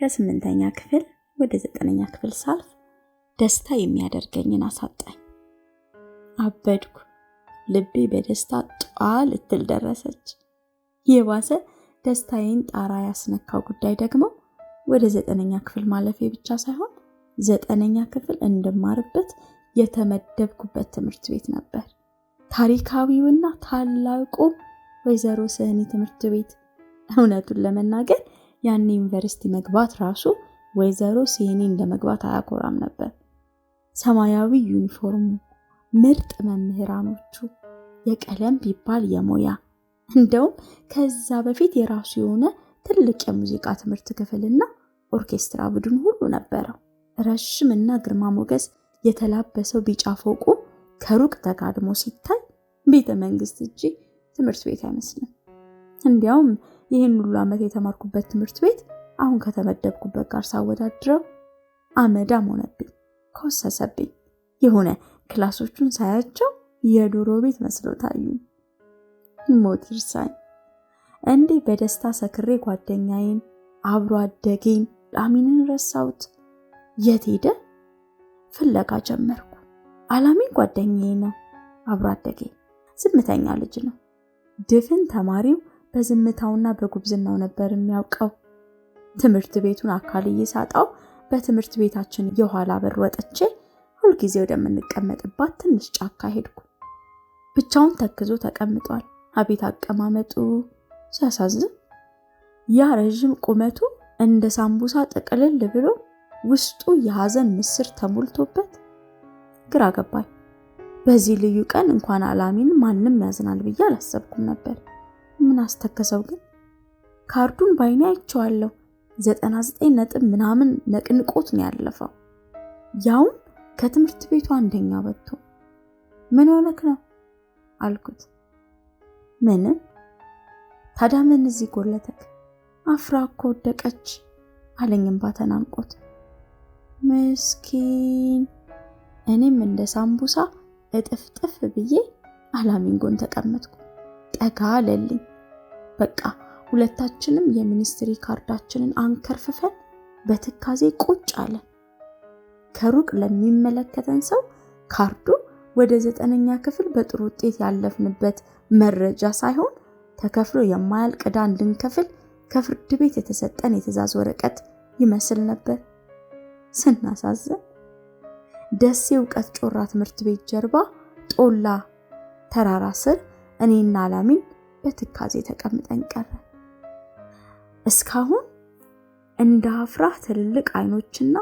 ከ8ኛ ክፍል ወደ 9ኛ ክፍል ሳልፍ ደስታ የሚያደርገኝን አሳጣኝ። አበድኩ። ልቤ በደስታ ጧል ልትል ደረሰች። የባሰ ደስታዬን ጣራ ያስነካው ጉዳይ ደግሞ ወደ 9ኛ ክፍል ማለፌ ብቻ ሳይሆን 9ኛ ክፍል እንድማርበት የተመደብኩበት ትምህርት ቤት ነበር። ታሪካዊውና ታላቁ ወይዘሮ ስህኒ ትምህርት ቤት። እውነቱን ለመናገር ያን ዩኒቨርሲቲ መግባት ራሱ ወይዘሮ ስህኒ እንደመግባት አያኮራም ነበር። ሰማያዊ ዩኒፎርሙ፣ ምርጥ መምህራኖቹ፣ የቀለም ቢባል የሞያ፣ እንደውም ከዛ በፊት የራሱ የሆነ ትልቅ የሙዚቃ ትምህርት ክፍልና ኦርኬስትራ ቡድን ሁሉ ነበረው። ረጅምና ግርማ ሞገስ የተላበሰው ቢጫ ፎቁ ከሩቅ ተጋድሞ ሲታይ ቤተ መንግስት እንጂ ትምህርት ቤት አይመስልም። እንዲያውም ይህን ሁሉ ዓመት የተማርኩበት ትምህርት ቤት አሁን ከተመደብኩበት ጋር ሳወዳድረው አመዳም ሆነብኝ፣ ኮሰሰብኝ። የሆነ ክላሶቹን ሳያቸው የዶሮ ቤት መስለው ታዩኝ። ሞት ይርሳኝ። እንዴ በደስታ ሰክሬ ጓደኛዬን አብሮ አደጌን አላሚንን ረሳሁት። የት ሄደ? ፍለጋ ጀመርኩ። አላሚን ጓደኛዬ ነው፣ አብሮ አደጌ፣ ዝምተኛ ልጅ ነው። ድፍን ተማሪው በዝምታውና በጉብዝናው ነበር የሚያውቀው። ትምህርት ቤቱን አካልዬ ሳጣው በትምህርት ቤታችን የኋላ በር ወጥቼ ሁልጊዜ ወደምንቀመጥባት ትንሽ ጫካ ሄድኩ። ብቻውን ተክዞ ተቀምጧል። አቤት አቀማመጡ ሲያሳዝን! ያ ረጅም ቁመቱ እንደ ሳምቡሳ ጥቅልል ብሎ ውስጡ የሐዘን ምስር ተሞልቶበት ግራ ገባኝ። በዚህ ልዩ ቀን እንኳን አላሚን ማንም ያዝናል ብዬ አላሰብኩም ነበር። ምን አስተከሰው ግን? ካርዱን ባይኔ አይቼዋለሁ። 99 ነጥብ ምናምን ነቅንቆት ነው ያለፈው። ያውም ከትምህርት ቤቱ አንደኛ ወጥቶ። ምን ሆነክ ነው አልኩት። ምንም። ታዲያ ምን እዚህ ጎለተክ? አፍራ እኮ ወደቀች አለኝም ባተናንቆት። ምስኪን። እኔም እንደ ሳምቡሳ እጥፍጥፍ ብዬ አላሚን ጎን ተቀመጥኩ። ጠጋ አለልኝ። በቃ ሁለታችንም የሚኒስትሪ ካርዳችንን አንከርፍፈን በትካዜ ቁጭ አለን። ከሩቅ ለሚመለከተን ሰው ካርዱ ወደ 9ኛ ክፍል በጥሩ ውጤት ያለፍንበት መረጃ ሳይሆን ተከፍሎ የማያልቅ ዕዳ እንድንከፍል ከፍርድ ቤት የተሰጠን የትዕዛዝ ወረቀት ይመስል ነበር። ስናሳዝን። ደሴ እውቀት ጮራ ትምህርት ቤት ጀርባ ጦላ ተራራ ስር እኔና አላሚን በትካዜ ተቀምጠን ቀረ። እስካሁን እንደ አፍራ ትልልቅ አይኖችና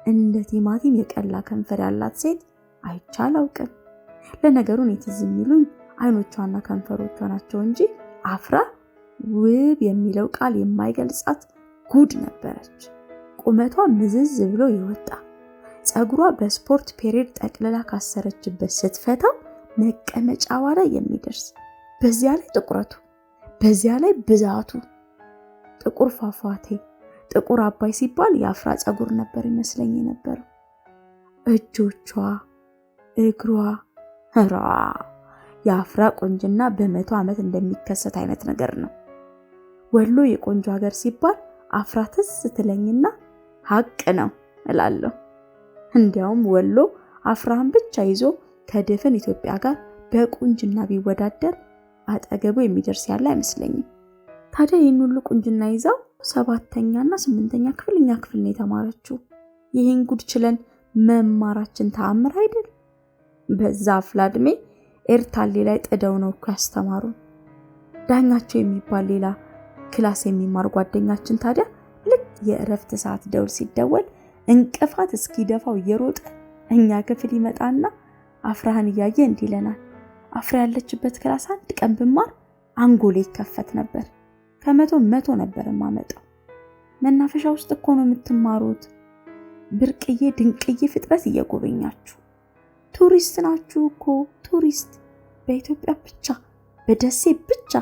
እንደ ቲማቲም የቀላ ከንፈር ያላት ሴት አይቻላውቅም። ለነገሩ እኔ ትዝ የሚሉኝ አይኖቿና ከንፈሮቿ ናቸው እንጂ አፍራ ውብ የሚለው ቃል የማይገልጻት ጉድ ነበረች። ቁመቷ ምዝዝ ብሎ ይወጣ፣ ጸጉሯ በስፖርት ፔሬድ ጠቅልላ ካሰረችበት ስትፈታው መቀመጫዋ ላይ የሚደርስ፣ በዚያ ላይ ጥቁረቱ፣ በዚያ ላይ ብዛቱ። ጥቁር ፏፏቴ፣ ጥቁር አባይ ሲባል የአፍራ ጸጉር ነበር ይመስለኝ የነበረው። እጆቿ፣ እግሯ፣ ራ የአፍራ ቆንጅና በ100 ዓመት እንደሚከሰት አይነት ነገር ነው። ወሎ የቆንጆ ሀገር ሲባል አፍራ ትዝ ስትለኝና ሀቅ ነው እላለሁ። እንዲያውም ወሎ አፍራን ብቻ ይዞ ከድፍን ኢትዮጵያ ጋር በቁንጅና ቢወዳደር አጠገቡ የሚደርስ ያለ አይመስለኝም። ታዲያ ይህን ሁሉ ቁንጅና ይዛው 7ኛና 8ኛ ክፍል እኛ ክፍል ነው የተማረችው። ይህን ጉድ ችለን መማራችን ተአምር አይደል? በዛ አፍላ እድሜ ኤርታሌ ላይ ጥደው ነው እኮ ያስተማሩን። ዳኛቸው የሚባል ሌላ ክላስ የሚማር ጓደኛችን ታዲያ ልክ የእረፍት ሰዓት ደውል ሲደወል እንቅፋት እስኪደፋው እየሮጠ እኛ ክፍል ይመጣና አፍራህን እያየ እንዲህ ይለናል። አፍራ ያለችበት ክላስ አንድ ቀን ብማር አንጎሌ ይከፈት ነበር። ከ100 ነበር ማመጣው። መናፈሻ ውስጥ እኮ ነው የምትማሩት። ብርቅዬ ድንቅዬ ፍጥረት እየጎበኛችሁ ቱሪስት ናችሁ እኮ ቱሪስት። በኢትዮጵያ ብቻ፣ በደሴ ብቻ፣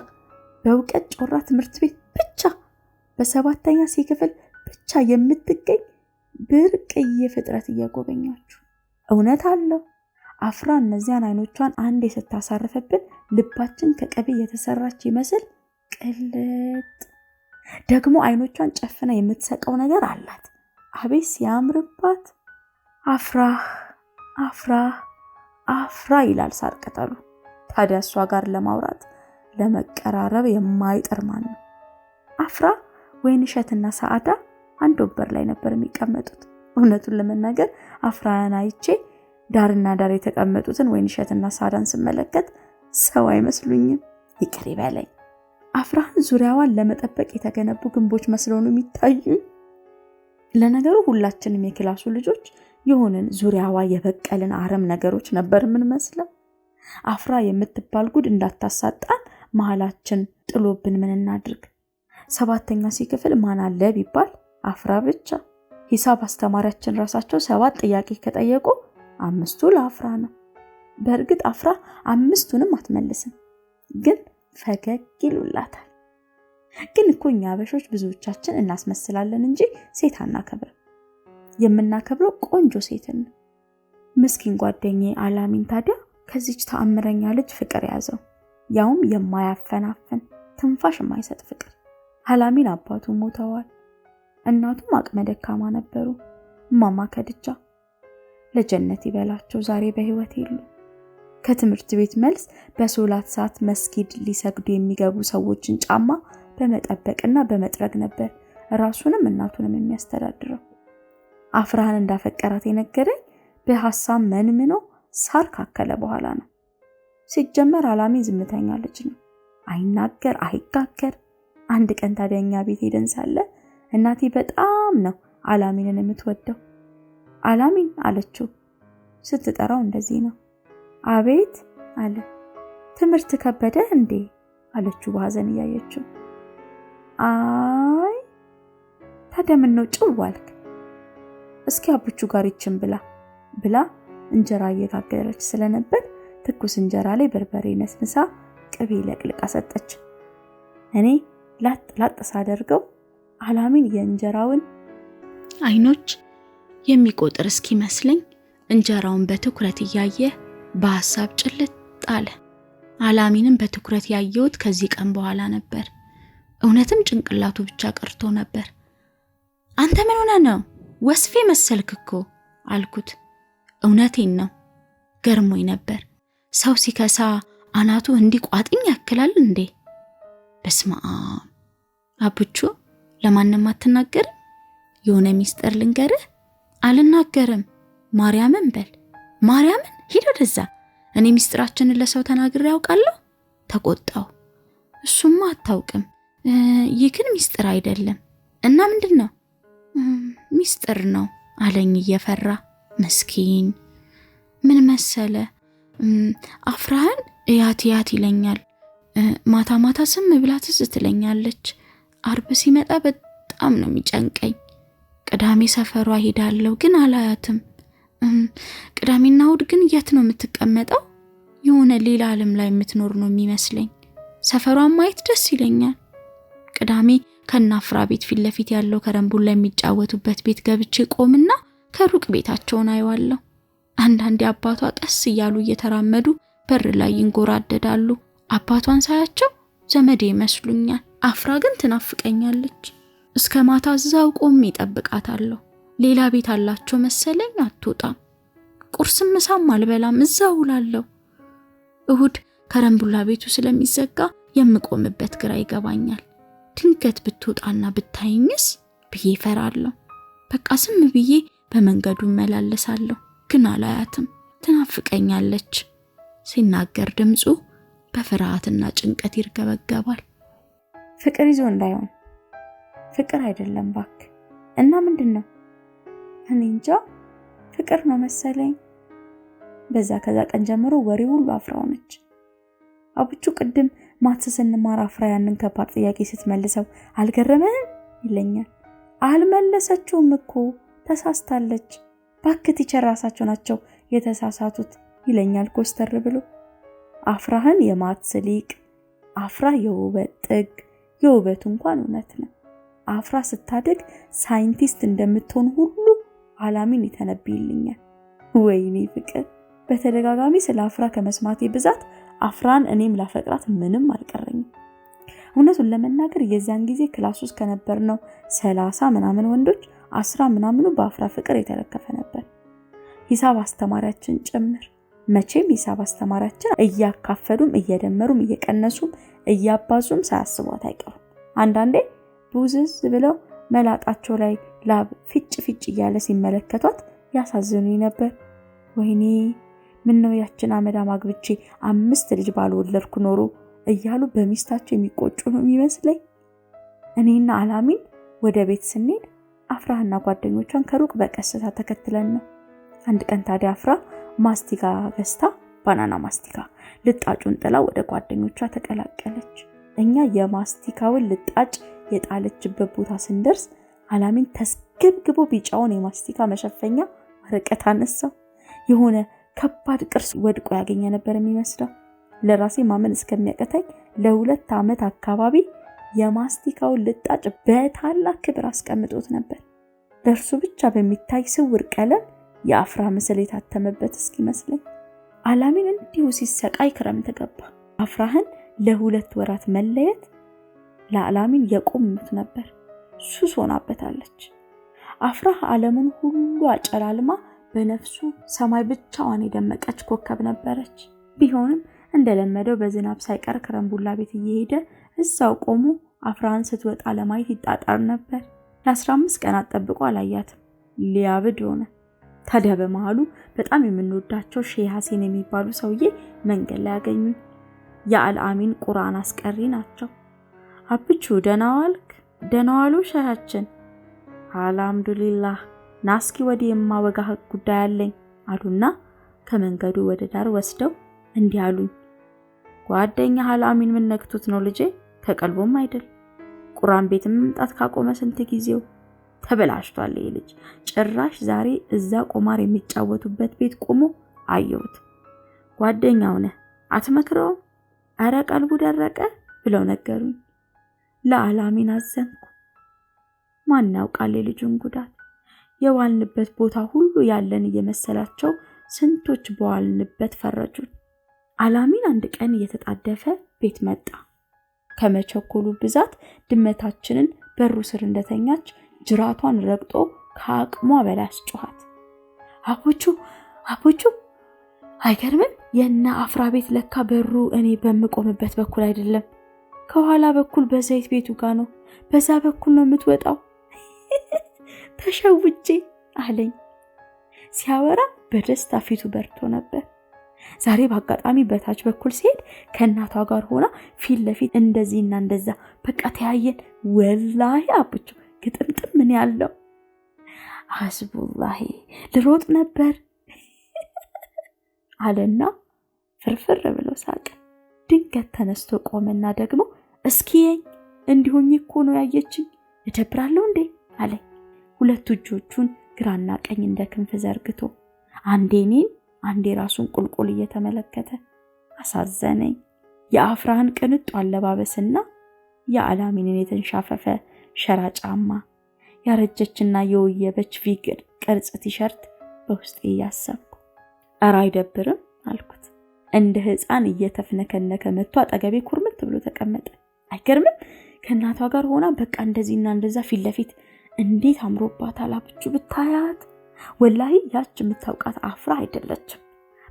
በእውቀት ጮራ ትምህርት ቤት ብቻ፣ በ7ኛ ሲ ክፍል ብቻ የምትገኝ ብርቅዬ ፍጥረት እየጎበኛችሁ። እውነት አለው። አፍራ እነዚያን አይኖቿን አንዴ ስታሳርፈብን ልባችን ከቀቤ የተሰራች ይመስል ቅልጥ ደግሞ አይኖቿን ጨፍና የምትሰቀው ነገር አላት። አቤት ሲያምርባት! አፍራ ይላል ሳር ቅጠሉ። ታዲያ እሷ ጋር ለማውራት ለመቀራረብ የማይጠር ማን ነው? አፍራ ወይንሸትና ሰዓዳ አንድ ወንበር ላይ ነበር የሚቀመጡት። እውነቱን ለመናገር አፍራን አይቼ ዳርና ዳር የተቀመጡትን ወይንሸትና ሰዓዳን ስመለከት ሰው አይመስሉኝም። ይቅር ይበለኝ። አፍራን ዙሪያዋን ለመጠበቅ የተገነቡ ግንቦች መስለው ነው የሚታዩኝ። ለነገሩ ሁላችንም የክላሱ ልጆች የሆንን ዙሪያዋ የበቀልን አረም ነገሮች ነበር የምንመስለው። አፍራ የምትባል ጉድ እንዳታሳጣን መሃላችን ጥሎብን ምን እናድርግ? 7ኛ ሲክፍል ማን አለ ቢባል አፍራ ብቻ። ሂሳብ አስተማሪያችን ራሳቸው 7 ጥያቄ ከጠየቁ 5ቱ ለአፍራ ነው። በእርግጥ አፍራ 5ቱንም አትመልስም፣ ግን ፈገግ ይሉላታል። ግን እኮ እኛ አበሾች ብዙዎቻችን እናስመስላለን እንጂ ሴት አናከብርም። የምናከብረው ቆንጆ ሴትን። ምስኪን ጓደኛዬ አላሚን ታዲያ ከዚች ተአምረኛ ልጅ ፍቅር ያዘው፣ ያውም የማያፈናፍን ትንፋሽ የማይሰጥ ፍቅር። አላሚን አባቱ ሞተዋል፣ እናቱም አቅመ ደካማ ነበሩ። ማማ ከድጃ ለጀነት ይበላቸው ዛሬ በህይወት የሉ። ከትምህርት ቤት መልስ በሶላት ሰዓት መስጊድ ሊሰግዱ የሚገቡ ሰዎችን ጫማ በመጠበቅና በመጥረግ ነበር ራሱንም እናቱንም የሚያስተዳድረው። አፍራን እንዳፈቀራት የነገረኝ በሐሳብ መንምኖ ሳር ካከለ በኋላ ነው። ሲጀመር አላሚን ዝምተኛ ልጅ ነው፣ አይናገር አይጋገር። አንድ ቀን ታዲያኛ ቤት ሄደን ሳለ እናቴ በጣም ነው አላሚንን የምትወደው። አላሚን አለችው። ስትጠራው እንደዚህ ነው። አቤት አለ። ትምህርት ከበደ እንዴ አለችው በሐዘን እያየችው። አይ ታዲያ ምን ነው ጭው አልክ? እስኪ አብቹ ጋር ይችን ብላ እንጀራ እየጋገረች ስለነበር ትኩስ እንጀራ ላይ በርበሬ ነስንሳ ቅቤ ለቅልቃ ሰጠች። እኔ ላጥ ሳደርገው አላሚን የእንጀራውን አይኖች የሚቆጥር እስኪመስለኝ እንጀራውን በትኩረት እያየ በሐሳብ ጭልጥ አለ። አላሚንን በትኩረት ያየሁት ከዚህ ቀን በኋላ ነበር። እውነትም ጭንቅላቱ ብቻ ቀርቶ ነበር። አንተ ምን ሆነ ነው? ወስፌ መሰልክ እኮ አልኩት። እውነቴን ነው፣ ገርሞኝ ነበር። ሰው ሲከሳ አናቱ እንዲቋጥኝ ያክላል እንዴ? በስመ አብ። አብቹ ለማንም አትናገርም? የሆነ ሚስጥር ልንገርህ። አልናገርም። ማርያምን በል። ማርያምን ሂድ ወደዛ። እኔ ሚስጥራችንን ለሰው ተናግሬ ያውቃለሁ? ተቆጣው። እሱማ አታውቅም። ይህ ግን ሚስጥር አይደለም። እና ምንድነው? ሚስጥር ነው አለኝ እየፈራ። መስኪን። ምን መሰለ? አፍራህን እያት ይለኛል። ማታ ማታ ስም ብላ ትዝ ትለኛለች። አርብ ሲመጣ በጣም ነው የሚጨንቀኝ። ቅዳሜ ሰፈሯ ሄዳለሁ ግን አላያትም። ቅዳሜና እሑድ ግን የት ነው የምትቀመጠው? የሆነ ሌላ ዓለም ላይ የምትኖር ነው የሚመስለኝ። ሰፈሯን ማየት ደስ ይለኛል። ቅዳሜ ከናፍራ ቤት ፊት ለፊት ያለው ከረምቡላ የሚጫወቱበት ቤት ገብቼ ቆምና ከሩቅ ቤታቸውን አየዋለሁ። አንዳንዴ አባቷ ቀስ እያሉ እየተራመዱ በር ላይ ይንጎራደዳሉ። አባቷን ሳያቸው ዘመዴ ይመስሉኛል። አፍራ ግን ትናፍቀኛለች። እስከ ማታ እዛው ቆሜ እጠብቃታለሁ። ሌላ ቤት አላቸው መሰለኝ፣ አትወጣም። ቁርስም ምሳም አልበላም፣ እዛው ውላለሁ። እሑድ ከረምቡላ ቤቱ ስለሚዘጋ የምቆምበት ግራ ይገባኛል። ድንገት ብትወጣና ብታይኝስ ብዬ ፈራለሁ። በቃ ዝም ብዬ በመንገዱ መላለሳለሁ፣ ግን አላያትም። ትናፍቀኛለች። ሲናገር ድምፁ በፍርሃትና ጭንቀት ይርገበገባል። ፍቅር ይዞ እንዳይሆን። ፍቅር አይደለም ባክ። እና ምንድነው? እኔ እንጃ፣ ፍቅር ነው መሰለኝ። ከዛ ቀን ጀምሮ ወሬ ሁሉ አፍራው ነች። አብቹ ቅድም ማትስ ስንማር አፍራ ያንን ከባድ ጥያቄ ስትመልሰው አልገረመህም ይለኛል። አልመለሰችውም እኮ ተሳስታለች። ባክ ቲቸር ራሳቸው ናቸው የተሳሳቱት ይለኛል ኮስተር ብሎ። አፍራህን የማትስ ሊቅ፣ አፍራ የውበት ጥግ። የውበቱ እንኳን እውነት ነው። አፍራ ስታድግ ሳይንቲስት እንደምትሆን ሁሉ አላሚን ይተነብይልኛል። ወይኔ ፍቅር! በተደጋጋሚ ስለ አፍራ ከመስማቴ ብዛት አፍራን እኔም ላፈቅራት ምንም አልቀረኝም። እውነቱን ለመናገር የዛን ጊዜ ክላስ ውስጥ ከነበርነው 30 ምናምን ወንዶች 10 ምናምኑ በአፍራ ፍቅር የተለከፈ ነበር፣ ሂሳብ አስተማሪያችን ጭምር። መቼም ሂሳብ አስተማሪያችን እያካፈሉም እየደመሩም እየቀነሱም እያባዙም ሳያስቧት አይቀሩም። አንዳንዴ ቡዝዝ ብለው መላጣቸው ላይ ላብ ፊጭ ፊጭ እያለ ሲመለከቷት ያሳዝኑኝ ነበር። ወይኔ ምነው ያችን አመዳም አግብቼ 5 ልጅ ባልወለድኩ ኖሮ እያሉ በሚስታቸው የሚቆጩ ነው የሚመስለኝ። እኔና አላሚን ወደ ቤት ስንሄድ አፍራህና ጓደኞቿን ከሩቅ በቀስታ ተከትለን ነው። አንድ ቀን ታዲያ አፍራ ማስቲካ ገዝታ፣ ባናና ማስቲካ ልጣጩን ጥላ ወደ ጓደኞቿ ተቀላቀለች። እኛ የማስቲካውን ልጣጭ የጣለችበት ቦታ ስንደርስ አላሚን ተስገብግቦ ቢጫውን የማስቲካ መሸፈኛ ወረቀት አነሳው። የሆነ ከባድ ቅርስ ወድቆ ያገኘ ነበር የሚመስለው። ለራሴ ማመን እስከሚያቀተኝ ለ2 ዓመት አካባቢ የማስቲካውን ልጣጭ በታላቅ ክብር አስቀምጦት ነበር። ለእርሱ ብቻ በሚታይ ስውር ቀለም የአፍራ ምስል የታተመበት እስኪመስለኝ። አላሚን እንዲሁ ሲሰቃይ ክረምት ገባ። አፍራህን ለ2 ወራት መለየት ለአላሚን የቆምት ነበር። ሱስ ሆናበታለች። አፍራህ ዓለምን ሁሉ አጨላልማ በነፍሱ ሰማይ ብቻዋን የደመቀች ኮከብ ነበረች። ቢሆንም እንደለመደው በዝናብ ሳይቀር ከረምቡላ ቤት እየሄደ እዛው ቆሞ አፍራህን ስትወጣ ለማየት ይጣጣር ነበር። ለ15 ቀናት ጠብቆ አላያትም። ሊያብድ ሆነ። ታዲያ በመሃሉ በጣም የምንወዳቸው ሼህ ሐሰን የሚባሉ ሰውዬ መንገድ ላይ ያገኙ። የአልአሚን ቁርአን አስቀሪ ናቸው። አብቹ ደህና ዋልክ? ደህና ዋሉ ሼሃችን። አልሐምዱሊላህ፣ ናስኪ ወዲህ የማወጋህ ጉዳይ አለኝ አሉና ከመንገዱ ወደ ዳር ወስደው እንዲህ አሉኝ። ጓደኛ አልአሚን ምን ነክቶት ነው ልጄ? ከቀልቦም አይደል? ቁርአን ቤት መምጣት ካቆመ ስንት ጊዜው? ተበላሽቷል ይሄ ልጅ። ጭራሽ ዛሬ እዛ ቁማር የሚጫወቱበት ቤት ቆሞ አየሁት። ጓደኛው ነህ አትመክረውም? አረ ቀልቡ ደረቀ ብለው ነገሩኝ። ለአላሚን አዘንኩ። ማን ያውቃል የልጁን ጉዳት። የዋልንበት ቦታ ሁሉ ያለን እየመሰላቸው ስንቶች በዋልንበት ፈረጁን። አላሚን አንድ ቀን እየተጣደፈ ቤት መጣ። ከመቸኮሉ ብዛት ድመታችንን በሩ ስር እንደተኛች ጅራቷን ረግጦ ከአቅሟ በላይ አስጮሃት። አቦቹ አይገርምም? የና አፍራ ቤት ለካ በሩ እኔ በምቆምበት በኩል አይደለም፣ ከኋላ በኩል በዘይት ቤቱ ጋር ነው። በዛ በኩል ነው የምትወጣው። ተሸውጄ አለኝ። ሲያወራ በደስታ ፊቱ በርቶ ነበር። ዛሬ በአጋጣሚ በታች በኩል ሲሄድ ከእናቷ ጋር ሆና ፊት ለፊት እንደዚህና እንደዛ በቃ ተያየን። ወላሂ አቦቹ ግጥምጥም ምን ያለው አስቡላሂ ልሮጥ ነበር አለና ፍርፍር ብሎ ሳቀ። ድንገት ተነስቶ ቆመና ደግሞ እስኪየኝ እንዲሆኝ እኮ ነው ያየችኝ፣ እደብራለሁ እንዴ አለኝ። 2 እጆቹን ግራና ቀኝ እንደ ክንፍ ዘርግቶ አንዴ እኔን አንዴ ራሱን ቁልቁል እየተመለከተ አሳዘነኝ። የአፍራህን ቅንጡ አለባበስና የአላሚንን የተንሻፈፈ ሸራ ጫማ፣ ያረጀችና የወየበች ቪግር ቅርጽ ቲሸርት በውስጤ ያሰብኩ። ኧረ አይደብርም አልኩት። እንደ ሕፃን እየተፍነከነከ መጥቶ አጠገቤ ኩርምት ብሎ ተቀመጠ። አይገርምም? ከእናቷ ጋር ሆና በቃ እንደዚህና እንደዛ ፊት ለፊት እንዴት አምሮባታል አብቹ ብታያት። ወላሂ ያች የምታውቃት አፍራ አይደለችም።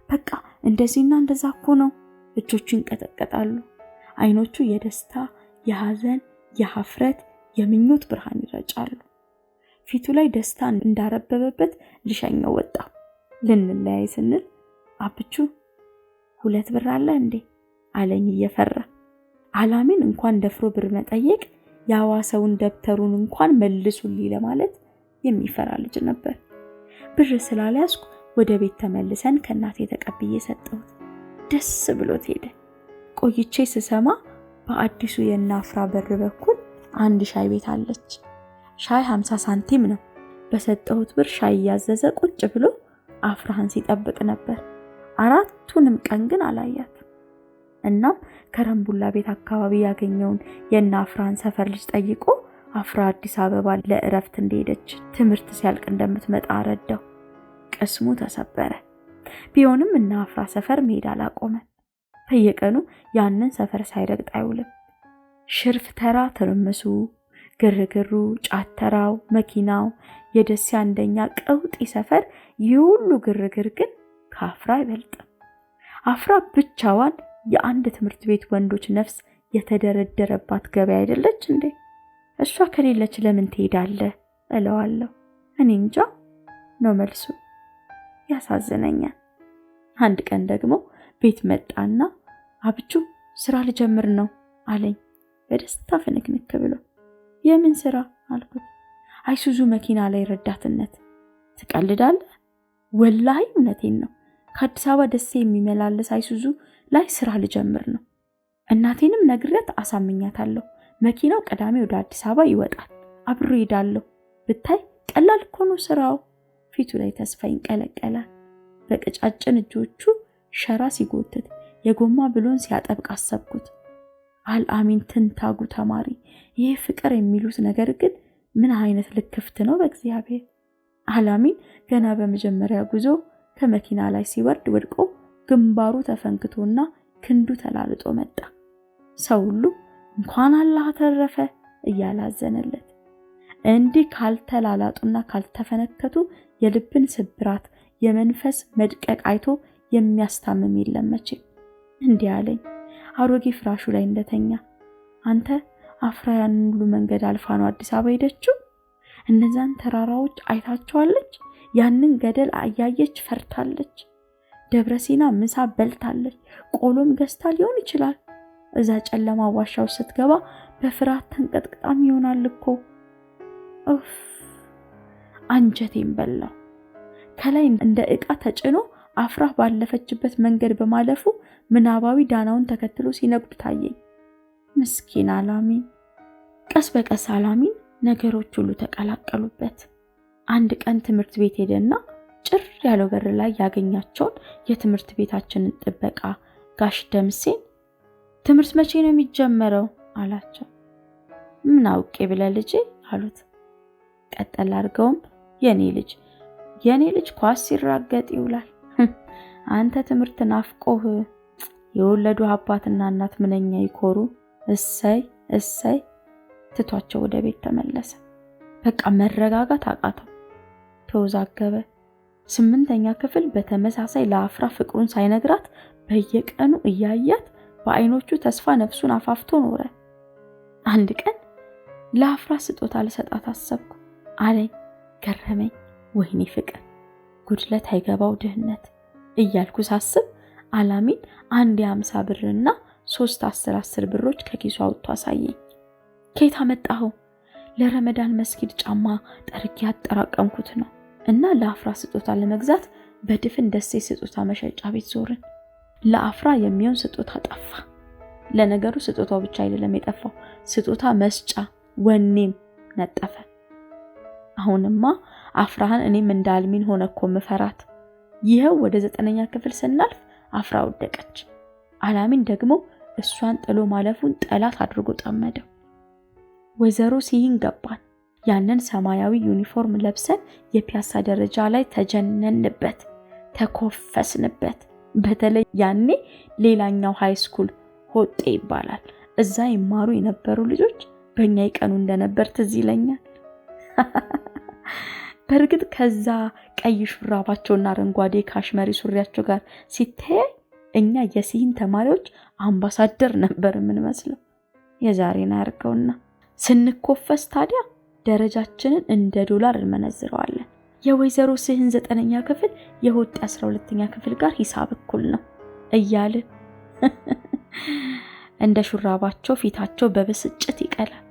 በቃ እንደዚህና እንደዛ እኮ ነው። እጆቹ ይንቀጠቀጣሉ። አይኖቹ የደስታ፣ የሐዘን፣ የሐፍረት፣ የምኞት ብርሃን ይረጫሉ። ፊቱ ላይ ደስታ እንዳረበበበት ልሸኘው ወጣ። ልንለያይ ስንል አብቹ 2 ብር አለ እንዴ አለኝ እየፈራ። አላሚን እንኳን ደፍሮ ብር መጠየቅ ያዋሰውን ደብተሩን እንኳን መልሱልኝ ለማለት የሚፈራ ልጅ ነበር። ብር ስላልያዝኩ ወደ ቤት ተመልሰን ከእናቴ ተቀብዬ ሰጠሁት። ደስ ብሎት ሄደ። ቆይቼ ስሰማ በአዲሱ የናፍራ በር በኩል አንድ ሻይ ቤት አለች። ሻይ 50 ሳንቲም ነው። በሰጠሁት ብር ሻይ ያዘዘ ቁጭ ብሎ አፍራህን ሲጠብቅ ነበር። 4ቱንም ቀን ግን አላያት። እናም ከረምቡላ ቤት አካባቢ ያገኘውን የናፍራን ሰፈር ልጅ ጠይቆ አፍራ አዲስ አበባ ለእረፍት እንደሄደች ትምህርት ሲያልቅ እንደምትመጣ ረዳው። ቅስሙ ተሰበረ። ቢሆንም እና አፍራ ሰፈር መሄድ አላቆመም። በየቀኑ ያንን ሰፈር ሳይረግጥ አይውልም። ሽርፍ ተራ ትርምሱ፣ ግርግሩ፣ ጫት ተራው፣ መኪናው፣ የደሴ አንደኛ ቀውጢ ሰፈር፣ ይሁሉ ግርግር ግን ከአፍራ አይበልጥም። አፍራ ብቻዋን የአንድ ትምህርት ቤት ወንዶች ነፍስ የተደረደረባት ገበያ አይደለች እንዴ? እሷ ከሌለች ለምን ትሄዳለህ እለዋለሁ። እኔ እንጃ ነው መልሱ። ያሳዝነኛል። አንድ ቀን ደግሞ ቤት መጣና አብቹ ስራ ልጀምር ነው አለኝ በደስታ ፍንክንክ ብሎ። የምን ስራ አልኩት። አይሱዙ መኪና ላይ ረዳትነት። ትቀልዳለህ? ወላሂ እውነቴን ነው። ከአዲስ አበባ ደሴ የሚመላለስ አይሱዙ ላይ ስራ ልጀምር ነው። እናቴንም ነግሬያት አሳምኛታለሁ። መኪናው ቅዳሜ ወደ አዲስ አበባ ይወጣል። አብሮ ሄዳለሁ። ብታይ ቀላል እኮ ነው ስራው። ፊቱ ላይ ተስፋ ይንቀለቀላል። በቀጫጭን እጆቹ ሸራ ሲጎትት የጎማ ብሎን ሲያጠብቅ አሰብኩት። አልአሚን ትንታጉ ተማሪ። ይህ ፍቅር የሚሉት ነገር ግን ምን አይነት ልክፍት ነው በእግዚአብሔር። አልአሚን ገና በመጀመሪያ ጉዞ ከመኪና ላይ ሲወርድ ወድቆ ግንባሩ ተፈንክቶና ክንዱ ተላልጦ መጣ። ሰው ሁሉ እንኳን አላህ ተረፈ እያላዘነለት። እንዲህ ካልተላላጡና ካልተፈነከቱ የልብን ስብራት የመንፈስ መድቀቅ አይቶ የሚያስታምም የለም መቼም። እንዲህ አለኝ አሮጌ ፍራሹ ላይ እንደተኛ። አንተ አፍራ ያን ሁሉ መንገድ አልፋ ነው አዲስ አበባ ሄደችው? እነዛን ተራራዎች አይታቸዋለች? ያንን ገደል አያየች ፈርታለች? ደብረ ሲና ምሳ በልታለች? ቆሎም ገዝታ ሊሆን ይችላል። እዛ ጨለማ ዋሻው ስትገባ በፍርሃት ተንቀጥቅጣም ይሆናል እኮ። ኡፍ አንጀቴን በላው። ከላይ እንደ ዕቃ ተጭኖ አፍራ ባለፈችበት መንገድ በማለፉ ምናባዊ ዳናውን ተከትሎ ሲነጉድ ታየኝ። ምስኪን አላሚን። ቀስ በቀስ አላሚን ነገሮች ሁሉ ተቀላቀሉበት። አንድ ቀን ትምህርት ቤት ሄደና ጭር ያለው በር ላይ ያገኛቸውን የትምህርት ቤታችንን ጥበቃ ጋሽ ደምሴን ትምህርት መቼ ነው የሚጀመረው አላቸው። ምን አውቄ ብለህ ልጄ አሉት። ቀጠል አድርገውም የኔ ልጅ ኳስ ሲራገጥ ይውላል። አንተ ትምህርት ናፍቆህ የወለዱ አባትና እናት ምንኛ ይኮሩ። እሰይ እሰይ። ትቷቸው ወደ ቤት ተመለሰ። በቃ መረጋጋት አቃተው። ተወዛገበ። 8ኛ ክፍል በተመሳሳይ ለአፍራ ፍቅሩን ሳይነግራት በየቀኑ እያያት በአይኖቹ ተስፋ ነፍሱን አፋፍቶ ኖረ። አንድ ቀን ለአፍራ ስጦታ ልሰጣት አሰብኩ አለኝ። ገረመኝ። ወይኔ ፍቅር ጉድለት አይገባው ድህነት እያልኩ ሳስብ አላሚን አንድ የ50 ብርና 3 10 ብሮች ከኪሱ አውጥቶ አሳየኝ። ከየት አመጣኸው? ለረመዳን መስጊድ ጫማ ጠርጌ ያጠራቀምኩት ነው እና ለአፍራ ስጦታ ለመግዛት በድፍን ደሴ ስጦታ መሸጫ ቤት ዞርን። ለአፍራ የሚሆን ስጦታ ጠፋ። ለነገሩ ስጦታው ብቻ አይደለም የጠፋው፣ ስጦታ መስጫ ወኔም ነጠፈ። አሁንማ አፍራህን እኔም እንዳልሚን ሆነ እኮ መፈራት። ይሄው ወደ 9ኛ ክፍል ስናልፍ አፍራ ወደቀች። አላሚን ደግሞ እሷን ጥሎ ማለፉን ጠላት አድርጎ ጠመደው። ወይዘሮ ሲሂን ገባን። ያንን ሰማያዊ ዩኒፎርም ለብሰን የፒያሳ ደረጃ ላይ ተጀነንበት፣ ተኮፈስንበት። በተለይ ያኔ ሌላኛው ሃይ ስኩል ሆጤ ይባላል። እዛ ይማሩ የነበሩ ልጆች በእኛ ይቀኑ እንደነበር ትዝ ይለኛል። በእርግጥ ከዛ ቀይ ሹራባቸውና አረንጓዴ ካሽመሪ ሱሪያቸው ጋር ሲተያይ እኛ የሲሂን ተማሪዎች አምባሳደር ነበር የምንመስለው። የዛሬን አያርገውና ስንኮፈስ ታዲያ ደረጃችንን እንደ ዶላር እንመነዝረዋለን። የወይዘሮ ሲሂን 9ኛ ክፍል የሆጤ 12ኛ ክፍል ጋር ሂሳብ እኩል ነው እያልን እንደ ሹራባቸው ፊታቸው በብስጭት ይቀላል።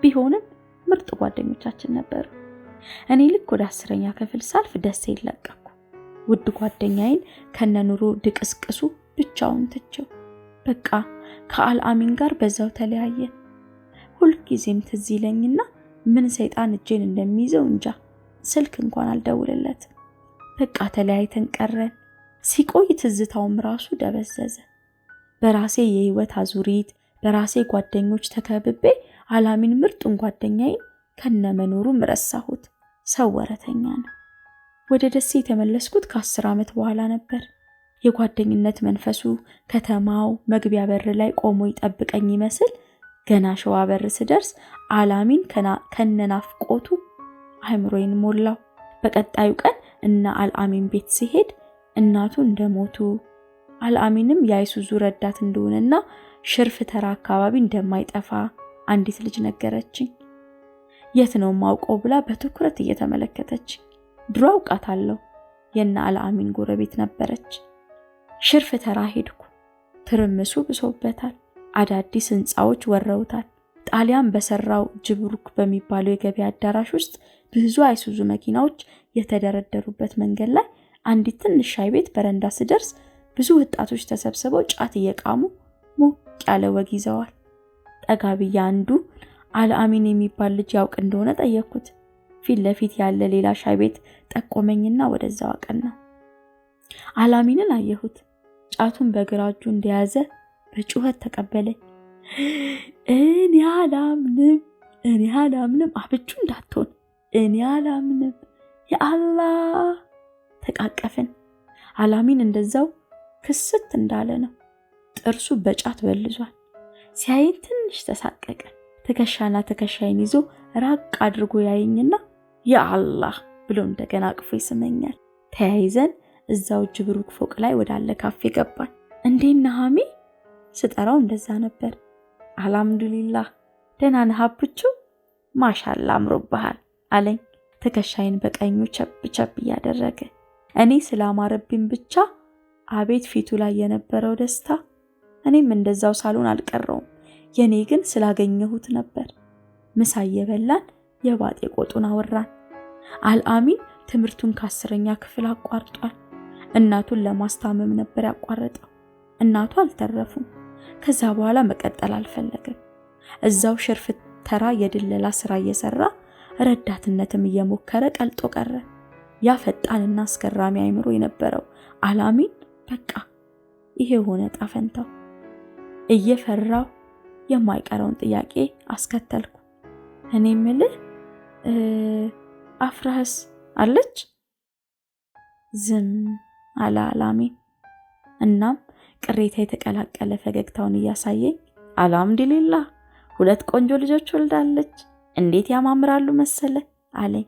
ቢሆንም ምርጥ ጓደኞቻችን ነበሩ። እኔ ልክ ወደ 10ኛ ክፍል ሳልፍ ደሴ ይለቀኩ። ውድ ጓደኛዬን ከነኑሮ ድቅስቅሱ ብቻውን ትቼው በቃ ከአልአሚን ጋር በዛው ተለያየን። ሁልጊዜም ትዝ ይለኝና ምን ሰይጣን እጄን እንደሚይዘው እንጃ ስልክ እንኳን አልደውልለት። በቃ ተለያይተን ቀረን። ሲቆይ ትዝታውም ራሱ ደበዘዘ። በራሴ የህይወት አዙሪት በራሴ ጓደኞች ተከብቤ አልአሚን ምርጡን ጓደኛዬን ከነመኖሩ ረሳሁት። ሰው ወረተኛ ነው። ወደ ደሴ የተመለስኩት ከ10 ዓመት በኋላ ነበር። የጓደኝነት መንፈሱ ከተማው መግቢያ በር ላይ ቆሞ ይጠብቀኝ ይመስል ገና ሸዋ በር ስደርስ አላሚን ከነናፍቆቱ አይምሮዬን ሞላው። በቀጣዩ ቀን እና አልአሚን ቤት ሲሄድ እናቱ እንደሞቱ አልአሚንም የአይሱዙ ረዳት እንደሆነና ሽርፍ ተራ አካባቢ እንደማይጠፋ አንዲት ልጅ ነገረችኝ። የት ነው ማውቀው ብላ በትኩረት እየተመለከተች ድሮ አውቃታለሁ። የና አልአሚን ጎረቤት ነበረች። ሽርፍ ተራ ሄድኩ። ትርምሱ ብሶበታል። አዳዲስ ህንጻዎች ወረውታል። ጣሊያን በሰራው ጅብሩክ በሚባለው የገበያ አዳራሽ ውስጥ ብዙ አይሱዙ መኪናዎች የተደረደሩበት መንገድ ላይ አንዲት ትንሽ ሻይ ቤት በረንዳ ስደርስ ብዙ ወጣቶች ተሰብስበው ጫት እየቃሙ ሞቅ ያለ ወግ ይዘዋል። ጠጋ ብዬ አንዱ አልአሚን የሚባል ልጅ ያውቅ እንደሆነ ጠየቅኩት። ፊት ለፊት ያለ ሌላ ሻይ ቤት ጠቆመኝና ወደዛው አቀና። አልአሚንን አየሁት። ጫቱን በግራ እጁ እንደያዘ በጩኸት ተቀበለኝ። እኔ አላምንም አብቹ እንዳትሆን እኔ አላምንም ያአላህ። ተቃቀፍን። አልአሚን እንደዛው ክስት እንዳለ ነው። ጥርሱ በጫት በልዟል። ሲያየኝ ትንሽ ተሳቀቀ። ትከሻና ትከሻይን ይዞ ራቅ አድርጎ ያየኝና ያአላህ ብሎ እንደገና አቅፎ ይስመኛል። ተያይዘን እዛው ጅብሩክ ፎቅ ላይ ወዳለ ካፌ ገባን። እንዴት ነህ ሐሚ ስጠራው እንደዛ ነበር። አልሐምዱሊላህ ደህና ነህ አብቹ? ማሻአላ አምሮብሃል አለኝ። ትከሻይን በቀኙ ቸብ እያደረገ እኔ ስላማረብኝ ብቻ አቤት ፊቱ ላይ የነበረው ደስታ። እኔም እንደዛው ሳሎን አልቀረውም። የኔ ግን ስላገኘሁት ነበር። ምሳ እየበላን የባጤ ቆጡን አወራን። አልአሚን ትምህርቱን ከ10ኛ ክፍል አቋርጧል። እናቱን ለማስታመም ነበር ያቋረጠው። እናቱ አልተረፉም። ከዛ በኋላ መቀጠል አልፈለገም። እዛው ሽርፍ ተራ የድለላ ስራ እየሰራ ረዳትነትም እየሞከረ ቀልጦ ቀረ። ያ ፈጣንና አስገራሚ አይምሮ የነበረው አልአሚን በቃ ይሄ ሆነ ጣፈንታው። እየፈራው የማይቀረውን ጥያቄ አስከተልኩ። እኔ ምልህ አፍራህስ አለች? ዝም አለ አልአሚን። እናም ቅሬታ የተቀላቀለ ፈገግታውን እያሳየኝ አልሐምዱሊላህ 2 ቆንጆ ልጆች ወልዳለች፣ እንዴት ያማምራሉ መሰለ አለኝ።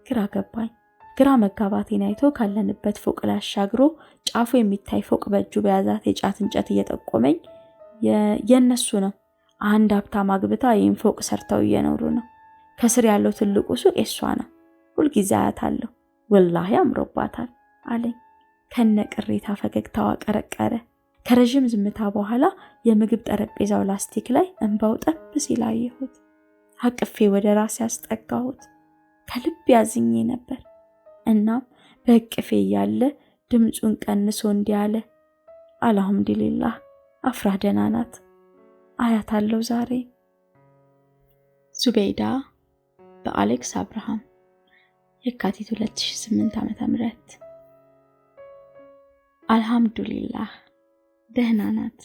ግራ ገባኝ። ግራ መጋባቴን አይቶ ካለንበት ፎቅ ላይ አሻግሮ ጫፉ የሚታይ ፎቅ በእጁ በያዛት የጫት እንጨት እየጠቆመኝ የነሱ ነው። አንድ ሀብታም አግብታ ይህን ፎቅ ሰርተው እየኖሩ ነው። ከስር ያለው ትልቁ ሱቅ የሷ ነው። ሁልጊዜ አያታለሁ። ወላሂ አምሮባታል አለኝ። ከነ ቅሬታ ፈገግታው አቀረቀረ። ከረጅም ዝምታ በኋላ የምግብ ጠረጴዛው ላስቲክ ላይ እንባው ጠብ ሲል አየሁት። አቅፌ ወደ ራሴ ያስጠጋሁት። ከልብ ያዝኜ ነበር። እናም በእቅፌ ያለ ድምጹን ቀንሶ እንዲህ አለ፣ አልሐምዱሊላህ አፍራህ ደህና ናት፣ አያታለሁ ዛሬ። ዙበይዳ በአሌክስ አብርሃም የካቲት 2008 ዓ.ም። አልሐምዱሊላህ ደህና ናት።